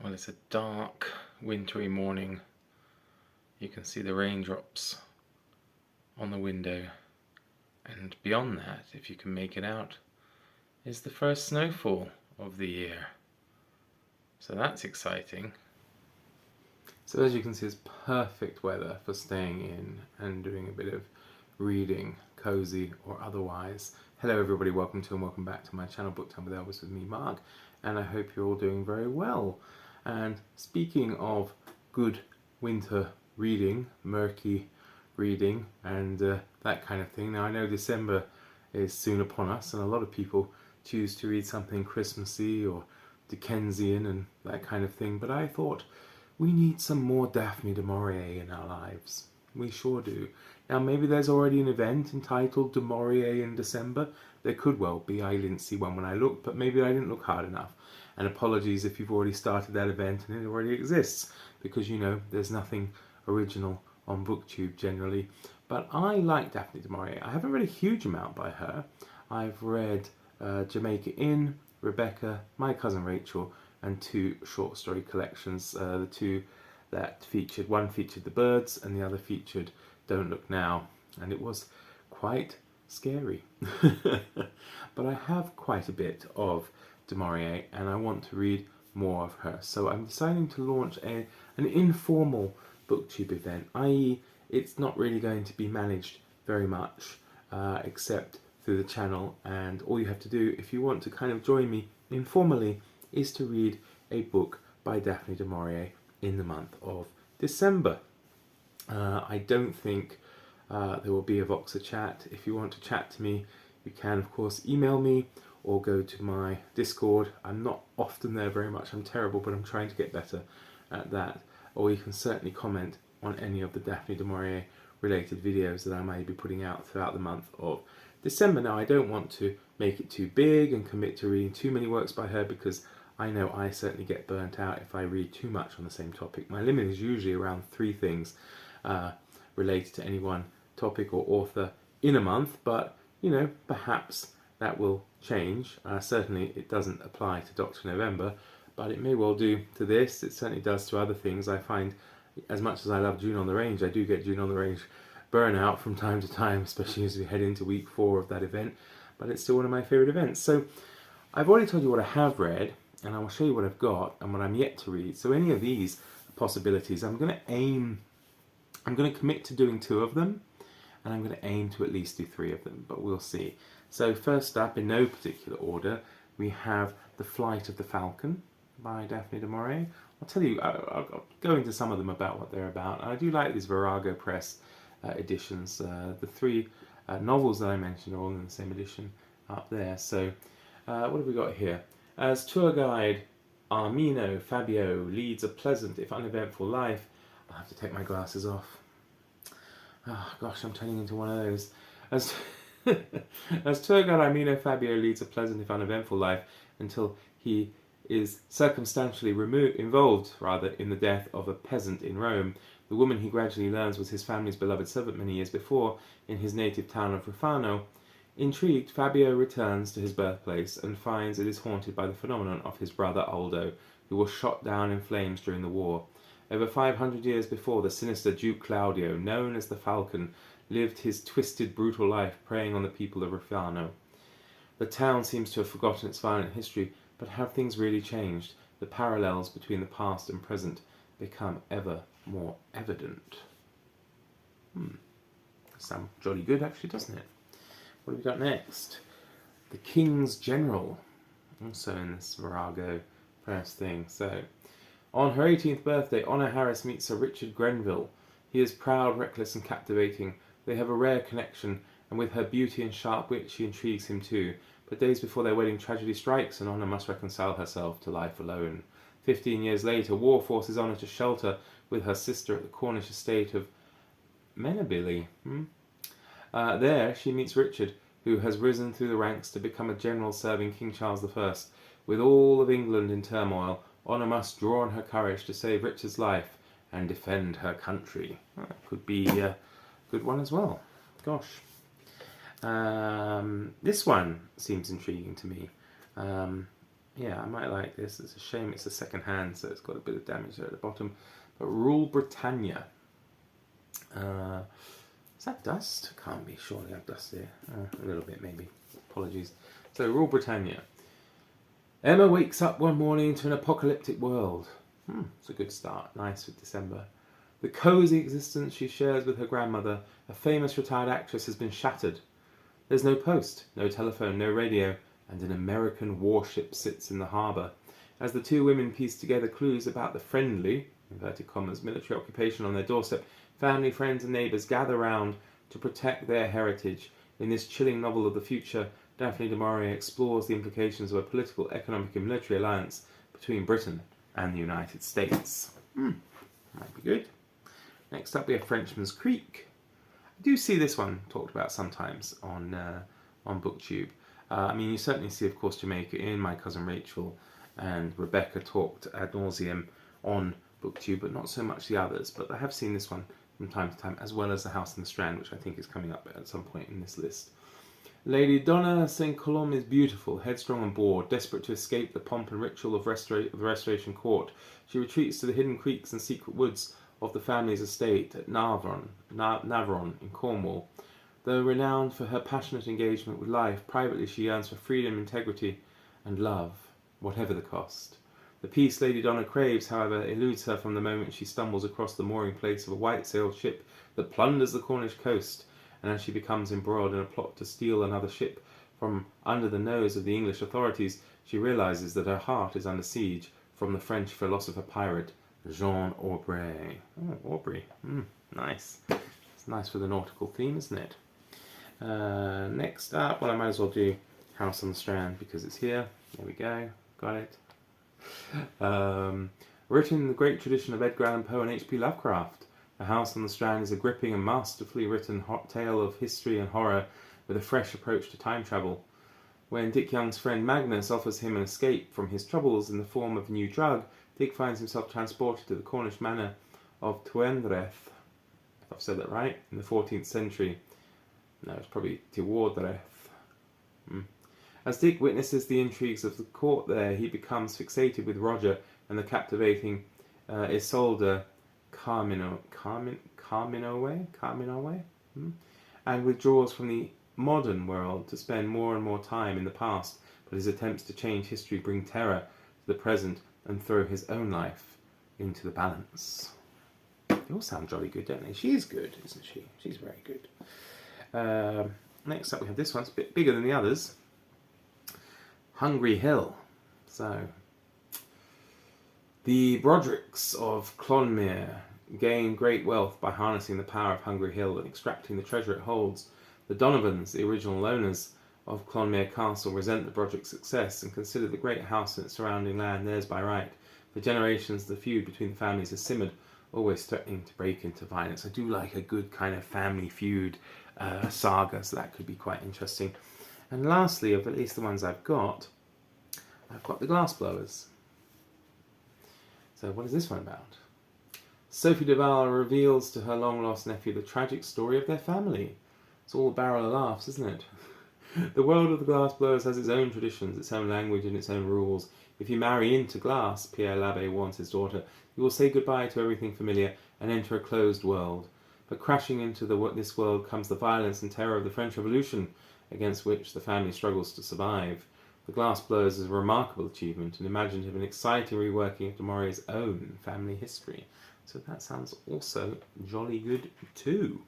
Well, it's a dark, wintry morning. You can see the raindrops on the window, and beyond that, if you can make it out, is the first snowfall of the year. So that's exciting. So as you can see, it's perfect weather for staying in and doing a bit of reading, cozy or otherwise. Hello everybody, welcome to and welcome back to my channel Book Time with Elvis with me, Mark, and I hope you're all doing very well. And speaking of good winter reading, murky reading and that kind of thing, now I know December is soon upon us and a lot of people choose to read something Christmassy or Dickensian and that kind of thing, but I thought we need some more Daphne du Maurier in our lives. We sure do. Now maybe there's already an event entitled Du Maurier in December. There could well be. I didn't see one when I looked, but maybe I didn't look hard enough. And apologies if you've already started that event and it already exists, because you know there's nothing original on BookTube generally. But I like Daphne du Maurier. I haven't read a huge amount by her. I've read Jamaica Inn, Rebecca, My Cousin Rachel, and two short story collections. The two that featured, one featured The Birds and the other featured Don't Look Now, and it was quite scary. But I have quite a bit of du Maurier and I want to read more of her, so I'm deciding to launch an informal booktube event, i.e. it's not really going to be managed very much except through the channel, and all you have to do if you want to kind of join me informally is to read a book by Daphne du Maurier in the month of December. I don't think there will be a Voxer chat. If you want to chat to me, you can of course email me or go to my Discord. I'm not often there very much, I'm terrible, but I'm trying to get better at that. Or you can certainly comment on any of the Daphne du Maurier related videos that I may be putting out throughout the month of December. Now I don't want to make it too big and commit to reading too many works by her, because I know I certainly get burnt out if I read too much on the same topic. My limit is usually around 3 things related to any one topic or author in a month, but you know, perhaps that will change. Certainly it doesn't apply to Dr. November, but it may well do to this. It certainly does to other things. I find, as much as I love June on the Range, I do get June on the Range burnout from time to time, especially as we head into week 4 of that event, but it's still one of my favourite events. So I've already told you what I have read, and I will show you what I've got and what I'm yet to read. So any of these possibilities, I'm going to commit to doing 2 of them, and I'm going to aim to at least do 3 of them, but we'll see. So first up, in no particular order, we have The Flight of the Falcon by Daphne du Maurier. I'll tell you, I'll go into some of them about what they're about. I do like these Virago Press editions. The 3 novels that I mentioned are all in the same edition up there. So what have we got here? As tour guide Armino Fabio leads a pleasant if uneventful life. I'll have to take my glasses off. Oh gosh, I'm turning into one of those. As tour guide Armino Fabio leads a pleasant if uneventful life until he is circumstantially involved in the death of a peasant in Rome. The woman he gradually learns was his family's beloved servant many years before in his native town of Rufano. Intrigued, Fabio returns to his birthplace and finds it is haunted by the phenomenon of his brother Aldo, who was shot down in flames during the war. Over 500 years before, the sinister Duke Claudio, known as the Falcon, lived his twisted, brutal life preying on the people of Rufano. The town seems to have forgotten its violent history, but have things really changed? The parallels between the past and present become ever more evident. Sounds jolly good actually, doesn't it? What have we got next? The King's General, also in this Virago Press thing. So, on her 18th birthday, Honor Harris meets Sir Richard Grenville. He is proud, reckless and captivating. They have a rare connection, and with her beauty and sharp wit she intrigues him too. But days before their wedding, tragedy strikes and Honor must reconcile herself to life alone. 15 years later, war forces Honor to shelter with her sister at the Cornish estate of Menabili. There she meets Richard, who has risen through the ranks to become a general serving King Charles I. With all of England in turmoil, Honor must draw on her courage to save Richard's life and defend her country. That could be a good one as well. Gosh. This one seems intriguing to me. Yeah, I might like this. It's a shame it's a second hand, so it's got a bit of damage there at the bottom. But Rule Britannia. Is that dust? Can't be, surely I've dust here. A little bit maybe. Apologies. So, Rule Britannia. Emma wakes up one morning to an apocalyptic world. It's a good start. Nice with December. The cosy existence she shares with her grandmother, a famous retired actress, has been shattered. There's no post, no telephone, no radio, and an American warship sits in the harbour. As the two women piece together clues about the friendly, inverted commas, military occupation on their doorstep, family, friends and neighbours gather round to protect their heritage. In this chilling novel of the future, Daphne du Maurier explores the implications of a political, economic and military alliance between Britain and the United States. Might be good. Next up we have Frenchman's Creek. I do see this one talked about sometimes on BookTube. I mean, you certainly see, of course, Jamaica in My Cousin Rachel, and Rebecca talked ad nauseum on BookTube, but not so much the others. But I have seen this one from time to time, as well as The House in the Strand, which I think is coming up at some point in this list. Lady Donna St. Colombe is beautiful, headstrong and bored, desperate to escape the pomp and ritual of the Restoration Court. She retreats to the hidden creeks and secret woods of the family's estate at Navarone in Cornwall. Though renowned for her passionate engagement with life, privately she yearns for freedom, integrity and love, whatever the cost. The peace Lady Donna craves, however, eludes her from the moment she stumbles across the mooring place of a white-sailed ship that plunders the Cornish coast, and as she becomes embroiled in a plot to steal another ship from under the nose of the English authorities, she realises that her heart is under siege from the French philosopher-pirate Jean Aubrey. Oh, Aubrey. Nice. It's nice for the nautical theme, isn't it? Next up, well, I might as well do House on the Strand because it's here. There we go. Got it. Written in the great tradition of Edgar Allan Poe and H.P. Lovecraft, The House on the Strand is a gripping and masterfully written hot tale of history and horror with a fresh approach to time travel. When Dick Young's friend Magnus offers him an escape from his troubles in the form of a new drug, Dick finds himself transported to the Cornish manor of Tywardreath, if I've said that right, in the 14th century. No, it's probably Tywardreath. As Dick witnesses the intrigues of the court there, he becomes fixated with Roger and the captivating Isolde Carminoe, and withdraws from the modern world to spend more and more time in the past, but his attempts to change history bring terror to the present and throw his own life into the balance. They all sound jolly good, don't they? She is good, isn't she? She's very good. Next up we have this one. It's a bit bigger than the others. Hungry Hill. So, the Brodricks of Clonmere gain great wealth by harnessing the power of Hungry Hill and extracting the treasure it holds. The Donovans, the original owners of Clonmere Castle, resent the Brodrick's success and consider the great house and its surrounding land theirs by right. For generations, the feud between the families has simmered, always threatening to break into violence. I do like a good kind of family feud saga, so that could be quite interesting. And lastly, of at least the ones I've got the Glassblowers. So what is this one about? Sophie Duval reveals to her long-lost nephew the tragic story of their family. It's all a barrel of laughs, isn't it? The world of the Glassblowers has its own traditions, its own language and its own rules. If you marry into glass, Pierre Labbé warns his daughter, you will say goodbye to everything familiar and enter a closed world. But crashing into this world comes the violence and terror of the French Revolution, against which the family struggles to survive. The Glassblowers is a remarkable achievement and imaginative and exciting reworking of du Maurier's own family history. So that sounds also jolly good too.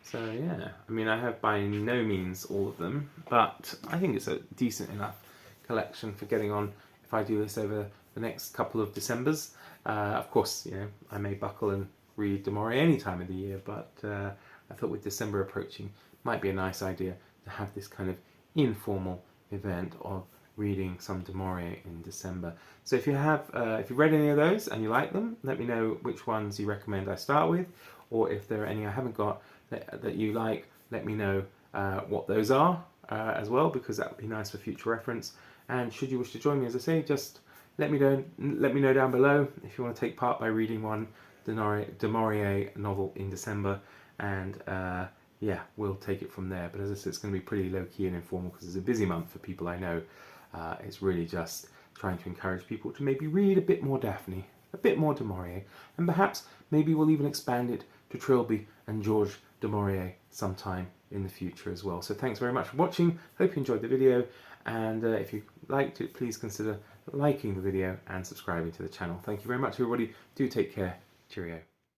So yeah, I mean, I have by no means all of them, but I think it's a decent enough collection for getting on if I do this over the next couple of Decembers. Of course, you know, I may buckle and read du Maurier any time of the year, but I thought with December approaching, might be a nice idea to have this kind of informal event of reading some du Maurier in December. So if you've read any of those and you like them, let me know which ones you recommend I start with, or if there are any I haven't got that you like, let me know what those are as well, because that would be nice for future reference. And should you wish to join me, as I say, just let me know down below if you want to take part by reading one du Maurier novel in December, and yeah, we'll take it from there. But as I said, it's going to be pretty low-key and informal because it's a busy month for people I know. It's really just trying to encourage people to maybe read a bit more Daphne, a bit more du Maurier, and perhaps maybe we'll even expand it to Trilby and George du Maurier sometime in the future as well. So thanks very much for watching. Hope you enjoyed the video, and if you liked it, please consider liking the video and subscribing to the channel. Thank you very much, everybody. Do take care. Cheerio.